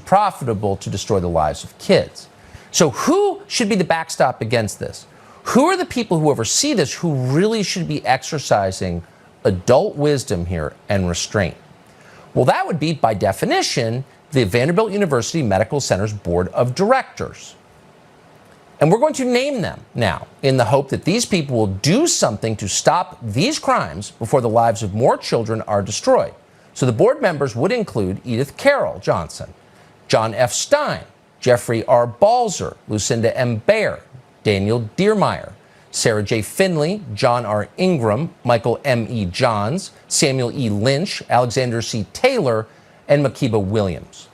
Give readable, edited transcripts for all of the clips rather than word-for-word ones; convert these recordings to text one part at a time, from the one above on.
profitable to destroy the lives of kids. So who should be the backstop against this? Who are the people who oversee this who really should be exercising adult wisdom here and restraint? Well, that would be, by definition, the Vanderbilt University Medical Center's Board of Directors. And we're going to name them now in the hope that these people will do something to stop these crimes before the lives of more children are destroyed. So the board members would include Edith Carroll Johnson, John F. Stein, Jeffrey R. Balzer, Lucinda M. Baer, Daniel Diermeyer, Sarah J. Finley, John R. Ingram, Michael M. E. Johns, Samuel E. Lynch, Alexander C. Taylor, and Makiba Williams.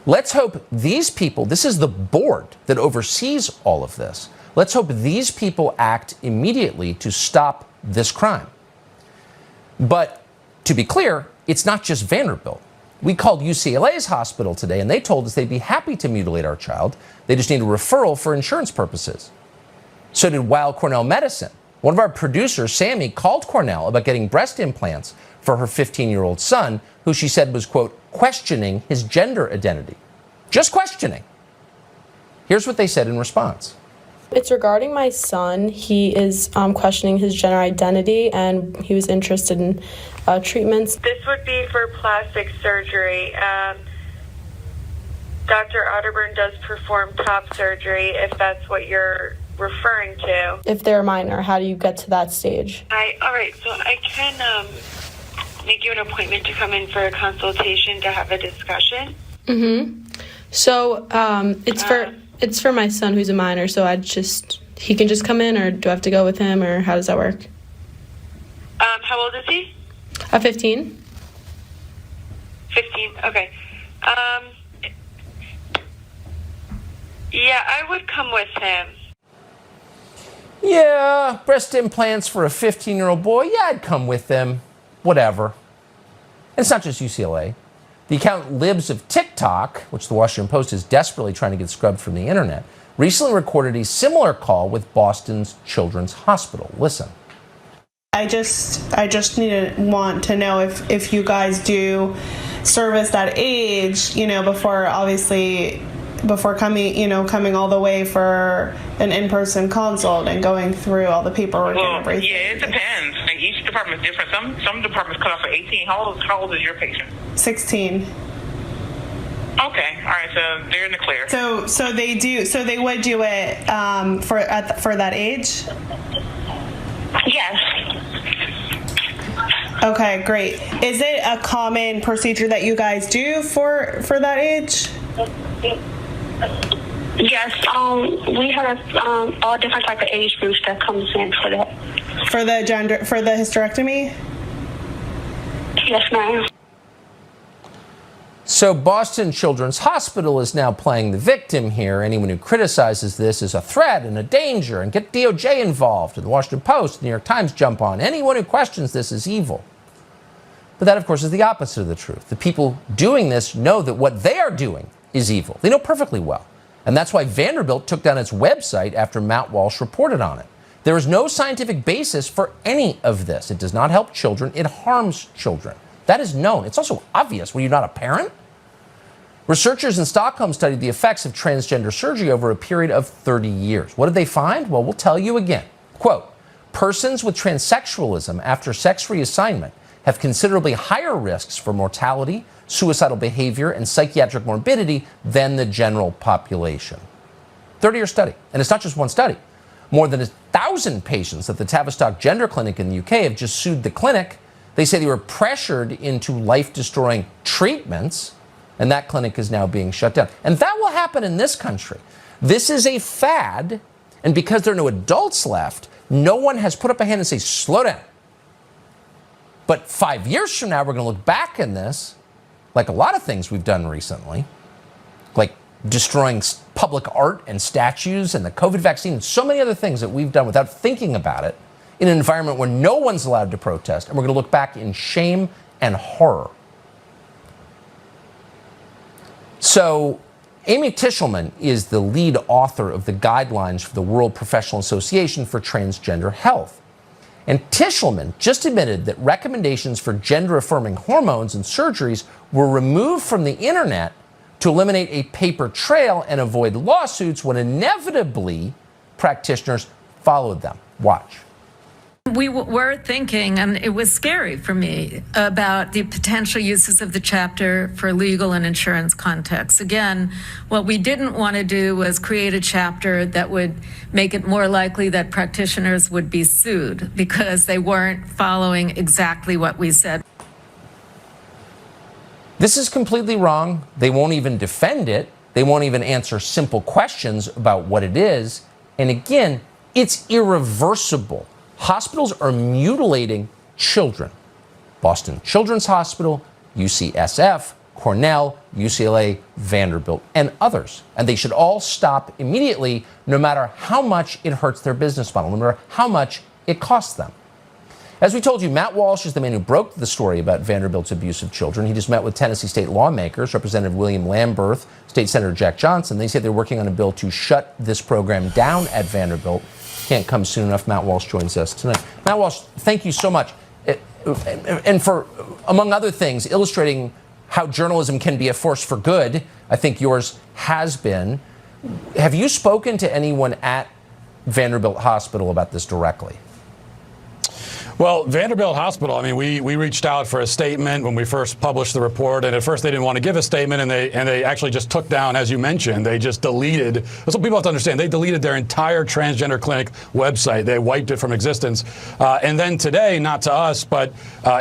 Let's hope these people, this is the board that oversees all of this, let's hope these people act immediately to stop this crime. But to be clear, it's not just Vanderbilt. We called UCLA's hospital today, and they told us they'd be happy to mutilate our child. They just need a referral for insurance purposes. So did Weill Cornell Medicine. One of our producers, Sammy, called Cornell about getting breast implants for her 15-year-old son, who she said was, quote, questioning his gender identity. Just questioning. Here's what they said in response. It's regarding my son. He is questioning his gender identity, and he was interested in treatments. This would be for plastic surgery. Dr. Otterburn does perform top surgery, if that's what you're referring to. If they're minor, how do you get to that stage? All right, so I can make you an appointment to come in for a consultation to have a discussion. So it's for my son who's a minor, so he can just come in, or do I have to go with him, or how does that work? How old is he? 15. 15, okay. Yeah, I would come with him. Yeah, breast implants for a 15-year-old boy. Yeah, I'd come with them. Whatever. And it's not just UCLA. The account Libs of TikTok, which the Washington Post is desperately trying to get scrubbed from the internet, recently recorded a similar call with Boston's Children's Hospital. Listen. I just want to know if you guys do service that age, before coming all the way for an in-person consult and going through all the paperwork and everything. Yeah, it depends. Like, each department is different. Some departments cut off at 18. How old is your patient? 16. Okay, all right. So they're in the clear. So they would do it for that age. Yes. Okay, great. Is it a common procedure that you guys do for that age? Yes, we have all different type of age groups that comes in for that. For the hysterectomy? Yes, ma'am. So Boston Children's Hospital is now playing the victim here. Anyone who criticizes this is a threat and a danger, and get DOJ involved. And the Washington Post, the New York Times jump on. Anyone who questions this is evil. But that, of course, is the opposite of the truth. The people doing this know that what they are doing is evil. They know perfectly well. And that's why Vanderbilt took down its website after Matt Walsh reported on it. There is no scientific basis for any of this. It does not help children. It harms children. That is known. It's also obvious. Were you not a parent? Researchers in Stockholm studied the effects of transgender surgery over a period of 30 years. What did they find? Well, we'll tell you again. Quote, persons with transsexualism after sex reassignment have considerably higher risks for mortality, suicidal behavior, and psychiatric morbidity than the general population. 30-year study. And it's not just one study. More than 1,000 patients at the Tavistock Gender Clinic in the UK have just sued the clinic. They say they were pressured into life-destroying treatments, and that clinic is now being shut down. And that will happen in this country. This is a fad, and because there are no adults left, no one has put up a hand and say, slow down. But 5 years from now, we're going to look back in this, like a lot of things we've done recently, like destroying public art and statues and the COVID vaccine and so many other things that we've done without thinking about it in an environment where no one's allowed to protest. And we're going to look back in shame and horror. So Amy Tishelman is the lead author of the guidelines for the World Professional Association for Transgender Health. And Tishelman just admitted that recommendations for gender-affirming hormones and surgeries were removed from the internet to eliminate a paper trail and avoid lawsuits when inevitably practitioners followed them. Watch. We were thinking, and it was scary for me, about the potential uses of the chapter for legal and insurance contexts. Again, what we didn't want to do was create a chapter that would make it more likely that practitioners would be sued because they weren't following exactly what we said. This is completely wrong. They won't even defend it. They won't even answer simple questions about what it is. And again, it's irreversible. Hospitals are mutilating children. Boston Children's Hospital, UCSF, Cornell, UCLA, Vanderbilt, and others. And they should all stop immediately, no matter how much it hurts their business model, no matter how much it costs them. As we told you, Matt Walsh is the man who broke the story about Vanderbilt's abuse of children. He just met with Tennessee state lawmakers, Representative William Lamberth, State Senator Jack Johnson. They say they're working on a bill to shut this program down at Vanderbilt. Can't come soon enough. Matt Walsh joins us tonight. Matt Walsh, thank you so much. And for, among other things, illustrating how journalism can be a force for good, I think yours has been. Have you spoken to anyone at Vanderbilt Hospital about this directly? Well, Vanderbilt Hospital, I mean, we reached out for a statement when we first published the report, and at first they didn't want to give a statement, and they actually just took down, as you mentioned, they just deleted. That's what people have to understand. They deleted their entire transgender clinic website. They wiped it from existence. And then today, not to us, but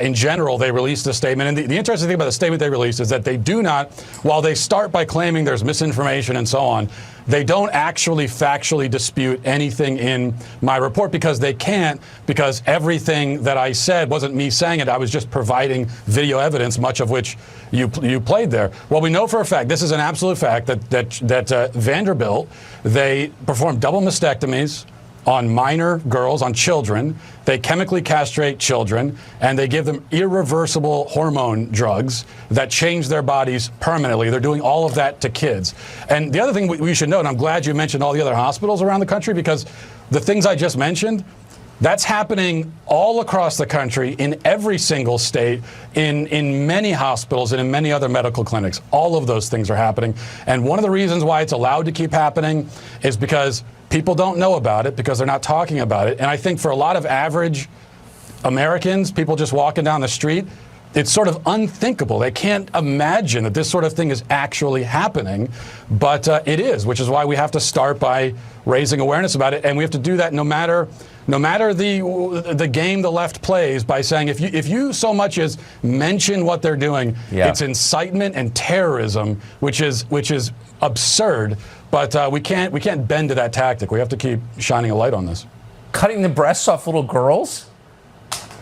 in general, they released a statement. And the interesting thing about the statement they released is that they do not, while they start by claiming there's misinformation and so on, they don't actually factually dispute anything in my report because they can't, because everything that I said wasn't me saying it. I was just providing video evidence, much of which you played there. Well, we know for a fact, this is an absolute fact, that Vanderbilt, they performed double mastectomies on minor girls, on children. They chemically castrate children, and they give them irreversible hormone drugs that change their bodies permanently. They're doing all of that to kids. And the other thing we should note, and I'm glad you mentioned all the other hospitals around the country, because the things I just mentioned, that's happening all across the country, in every single state, in many hospitals and in many other medical clinics. All of those things are happening. And one of the reasons why it's allowed to keep happening is because people don't know about it, because they're not talking about it. And I think for a lot of average Americans, people just walking down the street, it's sort of unthinkable. They can't imagine that this sort of thing is actually happening, but it is, which is why we have to start by raising awareness about it. And we have to do that no matter the game the left plays, by saying if you so much as mention what they're doing, it's incitement and terrorism, which is absurd. But we can't bend to that tactic. We have to keep shining a light on this. Cutting the breasts off little girls?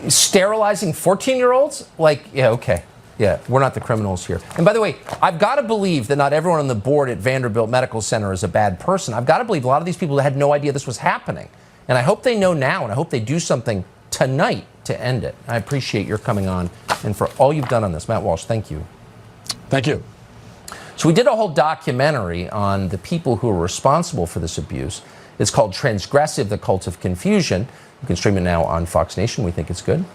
Sterilizing 14-year-olds? Like, yeah, okay. Yeah, we're not the criminals here. And by the way, I've got to believe that not everyone on the board at Vanderbilt Medical Center is a bad person. I've got to believe a lot of these people had no idea this was happening. And I hope they know now, and I hope they do something tonight to end it. I appreciate your coming on and for all you've done on this. Matt Walsh, thank you. Thank you. So we did a whole documentary on the people who are responsible for this abuse. It's called Transgressive, The Cult of Confusion. You can stream it now on Fox Nation. We think it's good.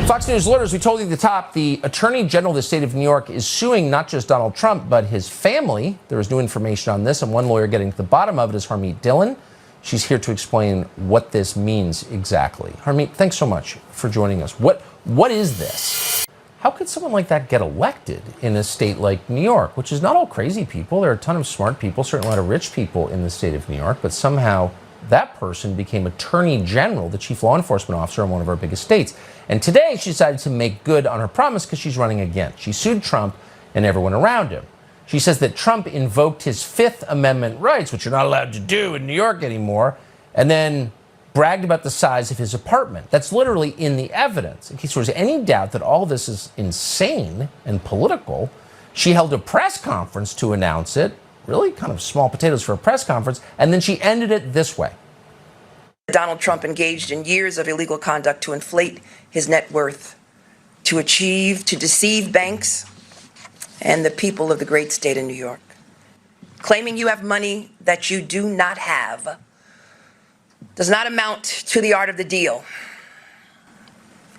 Fox News alerters, we told you at the top, the Attorney General of the state of New York is suing not just Donald Trump, but his family. There is new information on this, and one lawyer getting to the bottom of it is Harmeet Dillon. She's here to explain what this means exactly. Harmeet, thanks so much for joining us. What is this? How could someone like that get elected in a state like New York, which is not all crazy people? There are a ton of smart people, certainly a lot of rich people in the state of New York, but somehow that person became Attorney General, the chief law enforcement officer in one of our biggest states. And today she decided to make good on her promise because she's running again. She sued Trump and everyone around him. She says that Trump invoked his Fifth Amendment rights, which you're not allowed to do in New York anymore, and then bragged about the size of his apartment. That's literally in the evidence. In case there was any doubt that all this is insane and political, she held a press conference to announce it. Really kind of small potatoes for a press conference. And then she ended it this way. Donald Trump engaged in years of illegal conduct to inflate his net worth, to deceive banks and the people of the great state of New York. Claiming you have money that you do not have does not amount to the art of the deal.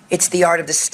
It's the art of the steal.